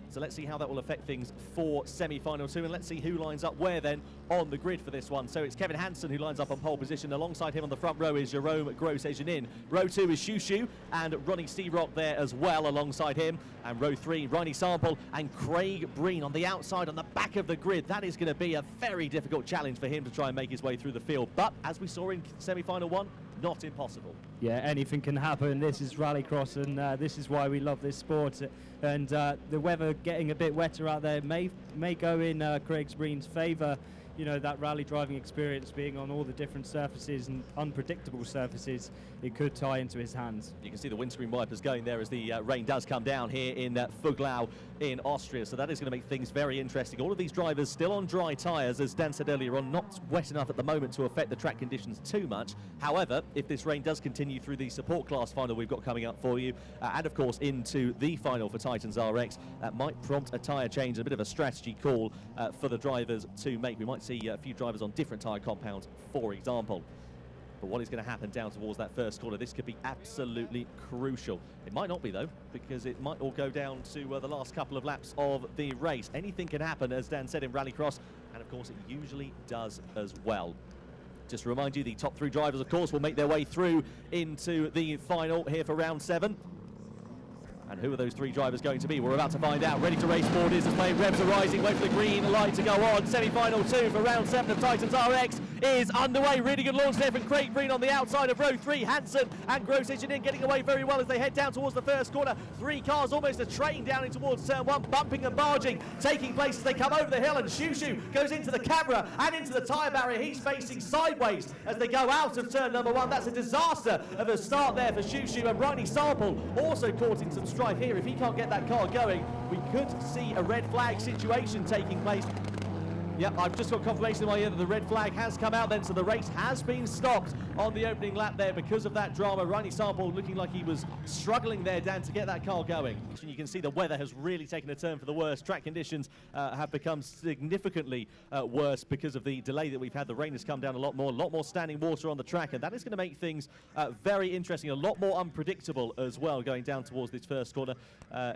So let's see how that will affect things for semi-final 2, and let's see who lines up where then on the grid for this one. So it's Kevin Hansen who lines up on pole position. Alongside him on the front row is Jerome Grosjean. Row 2 is Shushu and Ronnie Searock there as well alongside him. And row 3, Riney Sample and Craig Breen on the outside on the back of the grid. That is going to be a very difficult challenge for him to try and make his way through the field. But as we saw in semi-final 1, not impossible. Yeah, anything can happen. This is Rallycross, and this is why we love this sport. And the weather getting a bit wetter out there may go in Craig Breen's favour. You know, that rally driving experience being on all the different surfaces and unpredictable surfaces, it could tie into his hands. You can see the windscreen wipers going there as the rain does come down here in Fuglau in Austria, so that is going to make things very interesting. All of these drivers still on dry tyres, as Dan said earlier on, not wet enough at the moment to affect the track conditions too much. However, if this rain does continue through the support class final we've got coming up for you, and of course into the final for TitansRX, that might prompt a tyre change, a bit of a strategy call for the drivers to make. We might see a few drivers on different tyre compounds, for example. But what is going to happen down towards that first corner? This could be absolutely crucial. It might not be, though, because it might all go down to the last couple of laps of the race. Anything can happen, as Dan said, in Rallycross, and of course it usually does as well. Just to remind you, the top 3 drivers, of course, will make their way through into the final here for round 7. And who are those 3 drivers going to be? We're about to find out. Ready to race board is displayed. Revs are rising. Wait for the green light to go on. Semi-final 2 for round 7 of TitansRX is underway. Really good launch there from Craig Breen on the outside of row 3. Hansen and Grosjean getting away very well as they head down towards the first corner. 3 cars, almost a train down in towards turn 1. Bumping and barging taking place as they come over the hill, and Shushu goes into the camera and into the tyre barrier. He's facing sideways as they go out of turn number 1. That's a disaster of a start there for Shushu, and Riney Sample also caught in some strife here. If he can't get that car going, we could see a red flag situation taking place. Yep, I've just got confirmation in my ear that the red flag has come out then, so the race has been stopped on the opening lap there because of that drama. Riney Sample looking like he was struggling there, Dan, to get that car going. And you can see the weather has really taken a turn for the worse. Track conditions have become significantly worse because of the delay that we've had. The rain has come down a lot more standing water on the track, and that is going to make things very interesting, a lot more unpredictable as well going down towards this first corner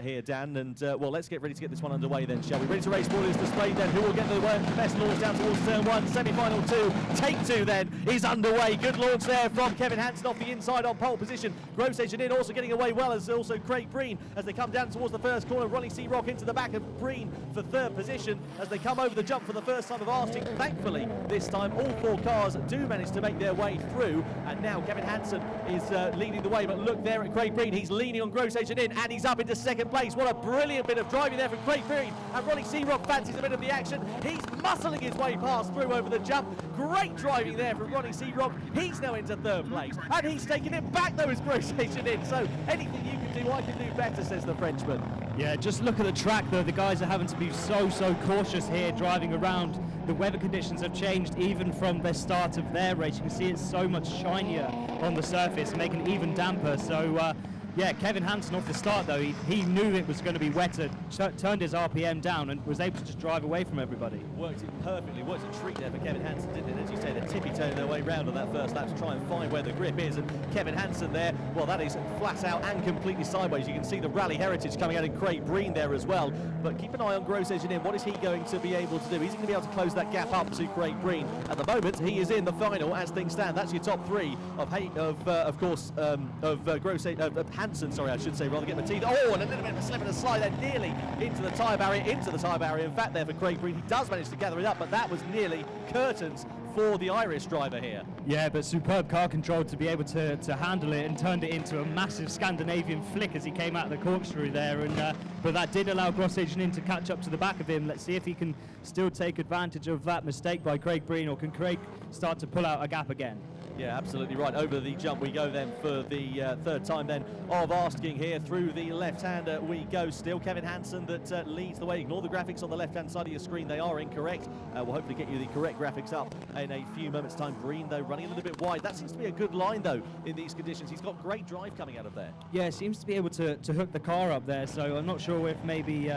here, Dan. And well, let's get ready to get this one underway then, shall we? Ready to race ball is displayed then. Who will get the best launch down towards turn 1? Semi-final 2, take 2 then is underway. Good launch there from Kevin Hansen off the inside on pole position. Grosjean also getting away well, as also Craig Breen as they come down towards the first corner. Ronnie Searock into the back of Breen for 3rd position as they come over the jump for the first time of Austria. Thankfully, this time all 4 cars do manage to make their way through, and now Kevin Hansen is leading the way. But look there at Craig Breen, he's leaning on Grosjean and he's up into 2nd place. What a brilliant bit of driving there from Craig Breen, and Ronnie Searock fancies a bit of the action. He's muscling his way past through over the jump. Great driving there from Ronnie Searock. He's now into 3rd place, and he's taking it back though as Grosjean. So anything you can do, I can do better, says the Frenchman. Yeah, just look at the track though. The guys are having to be so cautious here driving around. The weather conditions have changed even from the start of their race. You can see it's so much shinier on the surface, making it even damper. So yeah, Kevin Hansen off the start though, he knew it was going to be wetter, turned his RPM down and was able to just drive away from everybody. Worked it perfectly, worked a treat there for Kevin Hansen, didn't it? As you say, they're tippy-toeing their way round on that first lap to try and find where the grip is, and Kevin Hansen there, well, that is flat out and completely sideways. You can see the rally heritage coming out in Craig Breen there as well, but keep an eye on Grosjean. What is he going to be able to do? He's going to be able to close that gap up to Craig Breen. At the moment, he is in the final as things stand. That's your top 3 of Hansen, sorry, I should say, rather get my teeth. Oh, and a little bit of a slip and a slide there, nearly into the tyre barrier, In fact, there for Craig Breen, he does manage to gather it up, but that was nearly curtains for the Irish driver here. Yeah, but superb car control to be able to handle it, and turned it into a massive Scandinavian flick as he came out of the corkscrew there. And but that did allow Grosjean to catch up to the back of him. Let's see if he can still take advantage of that mistake by Craig Breen, or can Craig start to pull out a gap again? Yeah, absolutely right. Over the jump we go then for the 3rd time then of asking here. Through the left-hander we go still. Kevin Hansen that leads the way. Ignore the graphics on the left-hand side of your screen. They are incorrect. We'll hopefully get you the correct graphics up in a few moments' time. Breen, though, running a little bit wide. That seems to be a good line, though, in these conditions. He's got great drive coming out of there. Yeah, seems to be able to hook the car up there, so I'm not sure if maybe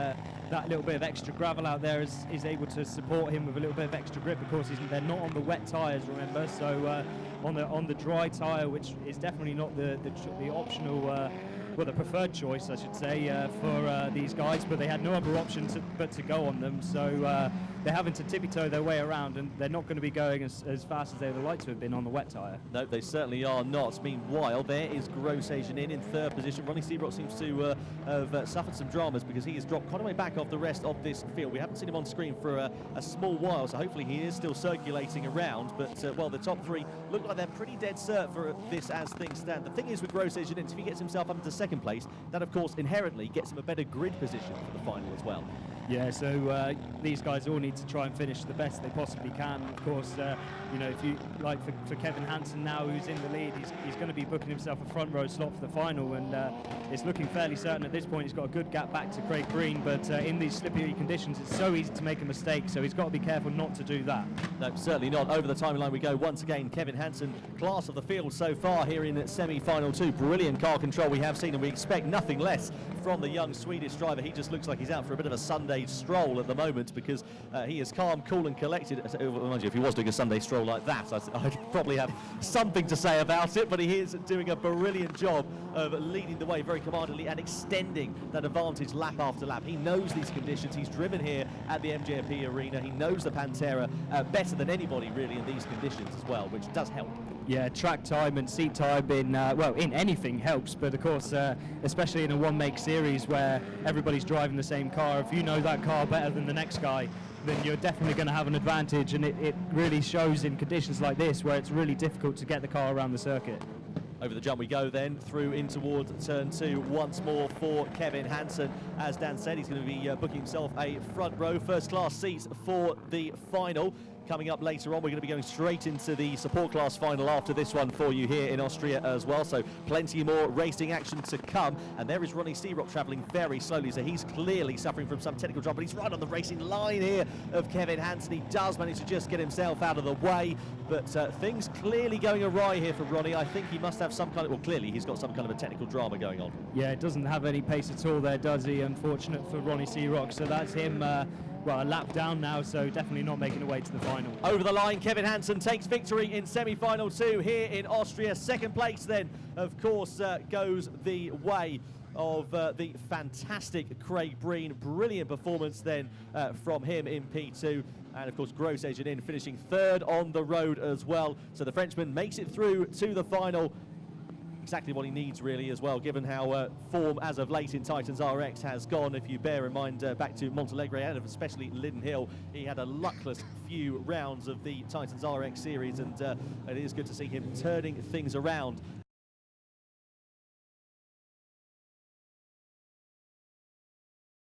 that little bit of extra gravel out there is able to support him with a little bit of extra grip. Of course, they're not on the wet tyres, remember, so on the dry tyre, which is definitely not the optional well, the preferred choice, I should say, for these guys, but they had no other option but to go on them. So they're having to tippy-toe their way around, and they're not going to be going as fast as they would like to have been on the wet tyre. No, they certainly are not. Meanwhile, there is Grosjean in third position. Ronnie Seabrook seems to have suffered some dramas because he has dropped quite a way back off the rest of this field. We haven't seen him on screen for a small while, so hopefully he is still circulating around. But, well, the top three look like they're pretty dead cert for this as things stand. The thing is with Grosjean, if he gets himself up into second place, that, of course, inherently gets him a better grid position for the final as well. Yeah, so these guys all need to try and finish the best they possibly can. Of course, you know, if you like for Kevin Hansen now, who's in the lead, he's going to be booking himself a front row slot for the final, and it's looking fairly certain at this point. He's got a good gap back to Craig Breen, but in these slippery conditions, it's so easy to make a mistake, so he's got to be careful not to do that. No, certainly not. Over the timeline we go once again. Kevin Hansen, class of the field so far here in semi-final 2. Brilliant car control we have seen, and we expect nothing less from the young Swedish driver. He just looks like he's out for a bit of a Sunday stroll at the moment, because he is calm, cool and collected. Mind you, if he was doing a Sunday stroll like that, I'd probably have something to say about it, but he is doing a brilliant job of leading the way very commandingly and extending that advantage lap after lap. He knows these conditions. He's driven here at the MJP Arena. He knows the Pantera better than anybody really in these conditions as well, which does help. Yeah, track time and seat time in, well, in anything helps, but of course, especially in a one-make series where everybody's driving the same car, if you know that car better than the next guy, then you're definitely going to have an advantage, and it really shows in conditions like this where it's really difficult to get the car around the circuit. Over the jump we go then, through in towards turn 2 once more for Kevin Hansen. As Dan said, he's going to be booking himself a front row first class seats for the final. Coming up later on, we're going to be going straight into the support class final after this one for you here in Austria as well. So plenty more racing action to come. And there is Ronnie Seabrook travelling very slowly, so he's clearly suffering from some technical trouble. But he's right on the racing line here of Kevin Hansen. He does manage to just get himself out of the way, but things clearly going awry here for Ronnie. I think he must have some kind of, well, clearly he's got some kind of a technical drama going on. Yeah, it doesn't have any pace at all there, does he? Unfortunate for Ronnie Seabrook. So that's him. Well, a lap down now, so definitely not making a way to the final. Over the line, Kevin Hansen takes victory in semi-final 2 here in Austria. Second place then, of course, goes the way of the fantastic Craig Breen. Brilliant performance then from him in P2. And of course, Grosjean finishing third on the road as well. So the Frenchman makes it through to the final. Exactly what he needs really as well, given how form as of late in Titans RX has gone. If you bear in mind back to Montalegre and especially Linden Hill, he had a luckless few rounds of the Titans RX series, and it is good to see him turning things around